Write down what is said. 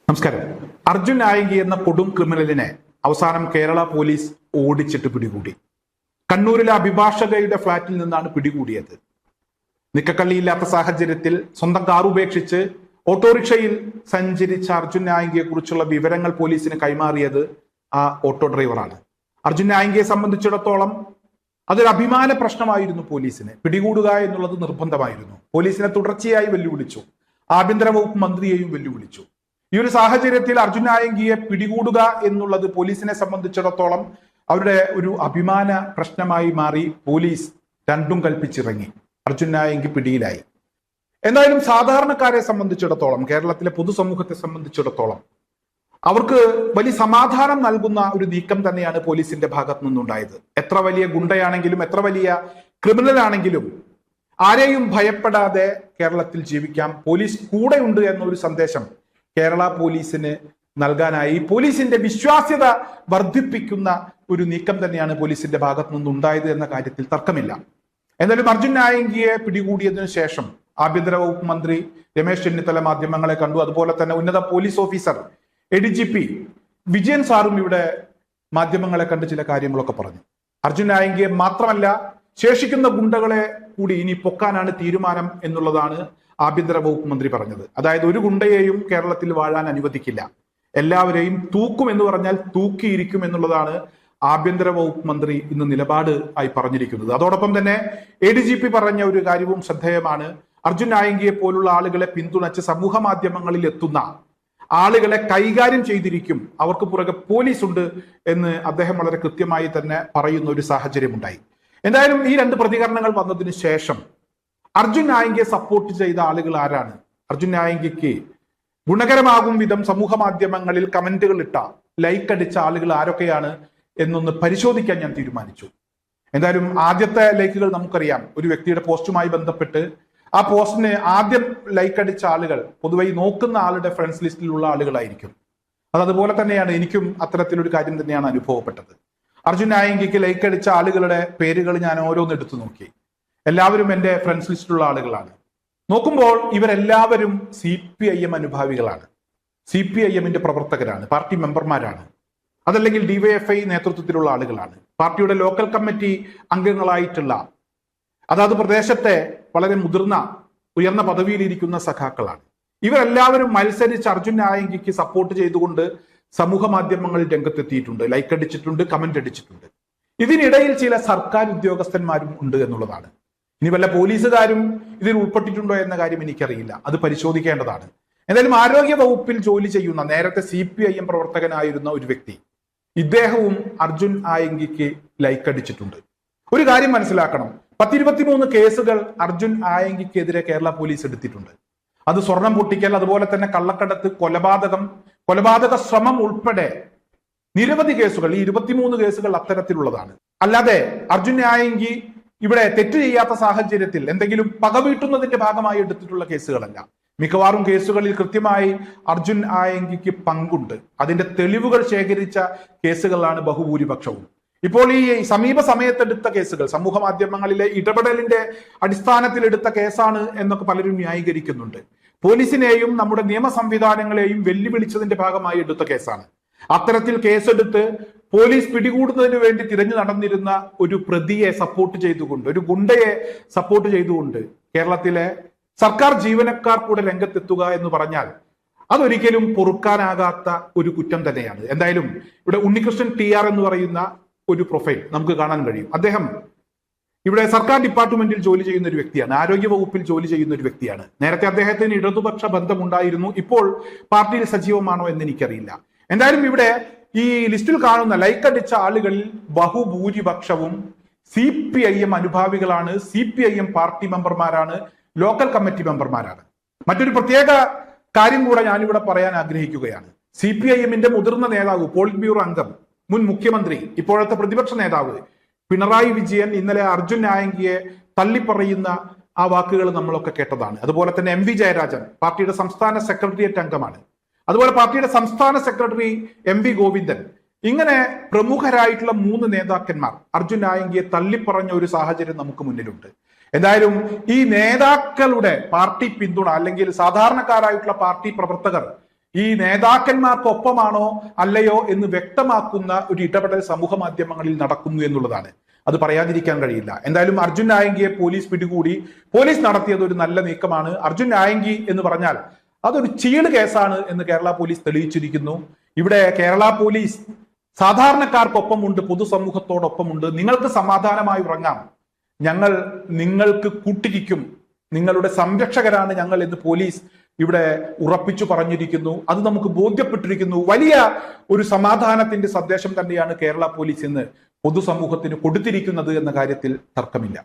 നമസ്കാരം. അർജുൻ നായകി എന്ന കൊടും ക്രിമിനലിനെ അവസാനം കേരള പോലീസ് ഓടിച്ചിട്ട് പിടികൂടി. കണ്ണൂരിലെ അഭിഭാഷകയുടെ ഫ്ളാറ്റിൽ നിന്നാണ് പിടികൂടിയത്. നിക്കക്കള്ളിയില്ലാത്ത സാഹചര്യത്തിൽ സ്വന്തം കാർ ഉപേക്ഷിച്ച് ഓട്ടോറിക്ഷയിൽ സഞ്ചരിച്ച അർജുൻ നായകിയെ കുറിച്ചുള്ള വിവരങ്ങൾ പോലീസിന് കൈമാറിയത് ആ ഓട്ടോ ഡ്രൈവറാണ്. അർജുൻ നായകിയെ സംബന്ധിച്ചിടത്തോളം അതൊരു അഭിമാന പ്രശ്നമായിരുന്നു. പോലീസിന് പിടികൂടുക എന്നുള്ളത് നിർബന്ധമായിരുന്നു. പോലീസിനെ തുടർച്ചയായി വെല്ലുവിളിച്ചു. ആഭ്യന്തര വകുപ്പ് മന്ത്രിയെയും വെല്ലുവിളിച്ചു. ഈ ഒരു സാഹചര്യത്തിൽ അർജുൻ നായകിയെ പിടികൂടുക എന്നുള്ളത് പോലീസിനെ സംബന്ധിച്ചിടത്തോളം അവരുടെ ഒരു അഭിമാന പ്രശ്നമായി മാറി. പോലീസ് രണ്ടും കൽപ്പിച്ചിറങ്ങി. അർജുൻ നായകി പിടിയിലായി. എന്തായാലും സാധാരണക്കാരെ സംബന്ധിച്ചിടത്തോളം, കേരളത്തിലെ പൊതുസമൂഹത്തെ സംബന്ധിച്ചിടത്തോളം അവർക്ക് വലിയ സമാധാനം നൽകുന്ന ഒരു നീക്കം തന്നെയാണ് പോലീസിന്റെ ഭാഗത്തു നിന്നുണ്ടായത്. എത്ര വലിയ ഗുണ്ടയാണെങ്കിലും, എത്ര വലിയ ക്രിമിനൽ ആണെങ്കിലും ആരെയും ഭയപ്പെടാതെ കേരളത്തിൽ ജീവിക്കാം. പോലീസ് കൂടെയുണ്ട് എന്നൊരു സന്ദേശം കേരള പോലീസിന് നൽകാനായി പോലീസിന്റെ വിശ്വാസ്യത വർദ്ധിപ്പിക്കുന്ന ഒരു നീക്കം തന്നെയാണ് പോലീസിന്റെ ഭാഗത്തു നിന്നുണ്ടായത് എന്ന കാര്യത്തിൽ തർക്കമില്ല. എന്നാലും അർജുൻ നായകിയെ പിടികൂടിയതിനു ശേഷം ആഭ്യന്തര വകുപ്പ് മന്ത്രി രമേശ് ചെന്നിത്തല മാധ്യമങ്ങളെ കണ്ടു. അതുപോലെ തന്നെ ഉന്നത പോലീസ് ഓഫീസർ ADGP വിജയൻ സാറും ഇവിടെ മാധ്യമങ്ങളെ കണ്ട് ചില കാര്യങ്ങളൊക്കെ പറഞ്ഞു. അർജുൻ നായകിയെ മാത്രമല്ല, ശേഷിക്കുന്ന ഗുണ്ടകളെ കൂടി ഇനി പൊക്കാനാണ് തീരുമാനം എന്നുള്ളതാണ് ആഭ്യന്തര വകുപ്പ് മന്ത്രി പറഞ്ഞത്. അതായത് ഒരു ഗുണ്ടയെയും കേരളത്തിൽ വാഴാൻ അനുവദിക്കില്ല, എല്ലാവരെയും തൂക്കും എന്ന് പറഞ്ഞാൽ തൂക്കിയിരിക്കും എന്നുള്ളതാണ് ആഭ്യന്തര വകുപ്പ് മന്ത്രി ഇന്ന് നിലപാട് ആയി പറഞ്ഞിരിക്കുന്നത്. അതോടൊപ്പം തന്നെ ADGP പറഞ്ഞ ഒരു കാര്യവും ശ്രദ്ധേയമാണ്. അർജുൻ നായകിയെ പോലുള്ള ആളുകളെ പിന്തുണച്ച് സമൂഹ മാധ്യമങ്ങളിൽ എത്തുന്ന ആളുകളെ കൈകാര്യം ചെയ്തിരിക്കും, അവർക്ക് പുറകെ പോലീസ് ഉണ്ട് എന്ന് അദ്ദേഹം വളരെ കൃത്യമായി തന്നെ പറയുന്ന ഒരു സാഹചര്യം ഉണ്ടായി. എന്തായാലും ഈ രണ്ട് പ്രതികരണങ്ങൾ വന്നതിന് ശേഷം അർജുൻ നായകിയെ സപ്പോർട്ട് ചെയ്ത ആളുകൾ ആരാണ്, അർജുൻ നായകിക്ക് ഗുണകരമാകും വിധം സമൂഹ മാധ്യമങ്ങളിൽ കമന്റുകൾ ഇട്ട, ലൈക്ക് അടിച്ച ആളുകൾ ആരൊക്കെയാണ് എന്നൊന്ന് പരിശോധിക്കാൻ ഞാൻ തീരുമാനിച്ചു. എന്തായാലും ആദ്യത്തെ ലൈക്കുകൾ നമുക്കറിയാം. ഒരു വ്യക്തിയുടെ പോസ്റ്റുമായി ബന്ധപ്പെട്ട് ആ പോസ്റ്റിന് ആദ്യം ലൈക്ക് അടിച്ച ആളുകൾ പൊതുവെ നോക്കുന്ന ആളുടെ ഫ്രണ്ട്സ് ലിസ്റ്റിലുള്ള ആളുകളായിരിക്കും. അതുപോലെ തന്നെയാണ് എനിക്കും അത്തരത്തിലൊരു കാര്യം തന്നെയാണ് അനുഭവപ്പെട്ടത്. അർജുൻ നായകിക്ക് ലൈക്ക് അടിച്ച ആളുകളുടെ പേരുകൾ ഞാൻ ഓരോന്ന് എടുത്തു നോക്കി. എല്ലാവരും എൻ്റെ ഫ്രണ്ട്സ് ലിസ്റ്റിലുള്ള ആളുകളാണ്. നോക്കുമ്പോൾ ഇവരെല്ലാവരും CPIM അനുഭാവികളാണ്, CPIMന്റെ പ്രവർത്തകരാണ്, പാർട്ടി മെമ്പർമാരാണ്, അതല്ലെങ്കിൽ DYFI നേതൃത്വത്തിലുള്ള ആളുകളാണ്, പാർട്ടിയുടെ ലോക്കൽ കമ്മിറ്റി അംഗങ്ങളായിട്ടുള്ള, അതാത് പ്രദേശത്തെ വളരെ മുതിർന്ന ഉയർന്ന പദവിയിലിരിക്കുന്ന സഖാക്കളാണ്. ഇവരെല്ലാവരും മത്സരിച്ച് അർജുൻ നായകിക്ക് സപ്പോർട്ട് ചെയ്തുകൊണ്ട് സമൂഹ മാധ്യമങ്ങളിൽ രംഗത്തെത്തിയിട്ടുണ്ട്, ലൈക്ക് അടിച്ചിട്ടുണ്ട്, കമന്റ് അടിച്ചിട്ടുണ്ട്. ഇതിനിടയിൽ ചില സർക്കാർ ഉദ്യോഗസ്ഥന്മാരും ഉണ്ട് എന്നുള്ളതാണ്. ഇനി വല്ല പോലീസുകാരും ഇതിൽ ഉൾപ്പെട്ടിട്ടുണ്ടോ എന്ന കാര്യം എനിക്കറിയില്ല, അത് പരിശോധിക്കേണ്ടതാണ്. എന്തായാലും ആരോഗ്യ വകുപ്പിൽ ജോലി ചെയ്യുന്ന നേരത്തെ CPIM പ്രവർത്തകനായിരുന്ന ഒരു വ്യക്തി, ഇദ്ദേഹവും അർജുൻ നായകിക്ക് ലൈക്ക് അടിച്ചിട്ടുണ്ട്. ഒരു കാര്യം മനസ്സിലാക്കണം, 10-23 കേസുകൾ അർജുൻ നായകിക്കെതിരെ കേരള പോലീസ് എടുത്തിട്ടുണ്ട്. അത് സ്വർണം പൊട്ടിക്കൽ, അതുപോലെ തന്നെ കള്ളക്കടത്ത്, കൊലപാതക ശ്രമം ഉൾപ്പെടെ നിരവധി കേസുകൾ, ഈ 23 കേസുകൾ അത്തരത്തിലുള്ളതാണ്. അല്ലാതെ അർജുൻ നായകി ഇവിടെ തെറ്റ് ചെയ്യാത്ത സാഹചര്യത്തിൽ എന്തെങ്കിലും പകവീട്ടുന്നതിന്റെ ഭാഗമായി എടുത്തിട്ടുള്ള കേസുകളല്ല. മിക്കവാറും കേസുകളിൽ കൃത്യമായി അർജുൻ നായകിക്ക് പങ്കുണ്ട്. അതിന്റെ തെളിവുകൾ ശേഖരിച്ച കേസുകളാണ് ബഹുഭൂരിപക്ഷവും. ഇപ്പോൾ ഈ സമീപ സമയത്തെടുത്ത കേസുകൾ സമൂഹ മാധ്യമങ്ങളിലെ ഇടപെടലിന്റെ അടിസ്ഥാനത്തിൽ എടുത്ത കേസാണ് എന്നൊക്കെ പലരും ന്യായീകരിക്കുന്നുണ്ട്. പോലീസിനെയും നമ്മുടെ നിയമ സംവിധാനങ്ങളെയും വെല്ലുവിളിച്ചതിന്റെ ഭാഗമായി എടുത്ത കേസാണ്. അത്തരത്തിൽ കേസെടുത്ത് പോലീസ് പിടികൂടുന്നതിന് വേണ്ടി തിരഞ്ഞു നടന്നിരുന്ന ഒരു പ്രതിയെ സപ്പോർട്ട് ചെയ്തുകൊണ്ട്, ഒരു ഗുണ്ടയെ സപ്പോർട്ട് ചെയ്തുകൊണ്ട് കേരളത്തിലെ സർക്കാർ ജീവനക്കാർ കൂടെ രംഗത്തെത്തുക എന്ന് പറഞ്ഞാൽ അതൊരിക്കലും പൊറുക്കാനാകാത്ത ഒരു കുറ്റം തന്നെയാണ്. എന്തായാലും ഇവിടെ ഉണ്ണികൃഷ്ണൻ TR എന്ന് പറയുന്ന ഒരു പ്രൊഫൈൽ നമുക്ക് കാണാൻ കഴിയും. അദ്ദേഹം ഇവിടെ സർക്കാർ ഡിപ്പാർട്ട്മെന്റിൽ ജോലി ചെയ്യുന്ന ഒരു വ്യക്തിയാണ്, ആരോഗ്യ വകുപ്പിൽ ജോലി ചെയ്യുന്ന ഒരു വ്യക്തിയാണ്. നേരത്തെ അദ്ദേഹത്തിന് ഇടതുപക്ഷ ബന്ധമുണ്ടായിരുന്നു. ഇപ്പോൾ പാർട്ടിയിൽ സജീവമാണോ എന്ന് എനിക്കറിയില്ല. എന്തായാലും ഇവിടെ ഈ ലിസ്റ്റിൽ കാണുന്ന ലൈക്ക് അടിച്ച ആളുകളിൽ ബഹുഭൂരിപക്ഷവും CPIM അനുഭാവികളാണ്, CPIM പാർട്ടി മെമ്പർമാരാണ്, ലോക്കൽ കമ്മിറ്റി മെമ്പർമാരാണ്. മറ്റൊരു പ്രത്യേക കാര്യം കൂടെ ഞാനിവിടെ പറയാൻ ആഗ്രഹിക്കുകയാണ്. CPIMന്റെ മുതിർന്ന നേതാവ്, പോളിറ്റ് ബ്യൂറോ അംഗം, മുൻ മുഖ്യമന്ത്രി, ഇപ്പോഴത്തെ പ്രതിപക്ഷ നേതാവ് പിണറായി വിജയൻ ഇന്നലെ അർജുൻ നായകിയെ തള്ളിപ്പറയുന്ന ആ വാക്കുകൾ നമ്മളൊക്കെ കേട്ടതാണ്. അതുപോലെ തന്നെ MV ജയരാജൻ പാർട്ടിയുടെ സംസ്ഥാന സെക്രട്ടേറിയറ്റ് അംഗമാണ്. അതുപോലെ പാർട്ടിയുടെ സംസ്ഥാന സെക്രട്ടറി MV ഗോവിന്ദൻ, ഇങ്ങനെ പ്രമുഖരായിട്ടുള്ള 3 നേതാക്കന്മാർ അർജുൻ നായകിയെ തള്ളിപ്പറഞ്ഞ ഒരു സാഹചര്യം നമുക്ക് മുന്നിലുണ്ട്. എന്തായാലും ഈ നേതാക്കളുടെ പാർട്ടി പിന്തുണ അല്ലെങ്കിൽ സാധാരണക്കാരായിട്ടുള്ള പാർട്ടി പ്രവർത്തകർ ഈ നേതാക്കന്മാർക്കൊപ്പമാണോ അല്ലയോ എന്ന് വ്യക്തമാക്കുന്ന ഒരു ഇടപെടൽ സമൂഹ മാധ്യമങ്ങളിൽ നടക്കുന്നു എന്നുള്ളതാണ്. അത് പറയാതിരിക്കാൻ കഴിയില്ല. എന്തായാലും അർജുൻ നായങ്കിയെ പോലീസ് പിടികൂടി. പോലീസ് നടത്തിയത് ഒരു നല്ല നീക്കമാണ്. അർജുൻ നായങ്കി എന്ന് പറഞ്ഞാൽ അതൊരു ചീള് കേസാണ് എന്ന് കേരള പോലീസ് തെളിയിച്ചിരിക്കുന്നു. ഇവിടെ കേരള പോലീസ് സാധാരണക്കാർക്കൊപ്പമുണ്ട്, പൊതുസമൂഹത്തോടൊപ്പമുണ്ട്. നിങ്ങൾക്ക് സമാധാനമായി ഉറങ്ങാം, ഞങ്ങൾ നിങ്ങൾക്ക് കൂട്ടിരിക്കും, നിങ്ങളുടെ സംരക്ഷകരാണ് ഞങ്ങൾ എന്ന് പോലീസ് ഇവിടെ ഉറപ്പിച്ചു പറഞ്ഞിരിക്കുന്നു. അത് നമുക്ക് ബോധ്യപ്പെട്ടിരിക്കുന്നു. വലിയ ഒരു സമാധാനത്തിന്റെ സന്ദേശം തന്നെയാണ് കേരള പോലീസ് ഇന്ന് പൊതുസമൂഹത്തിന് കൊടുത്തിരിക്കുന്നത് എന്ന കാര്യത്തിൽ തർക്കമില്ല.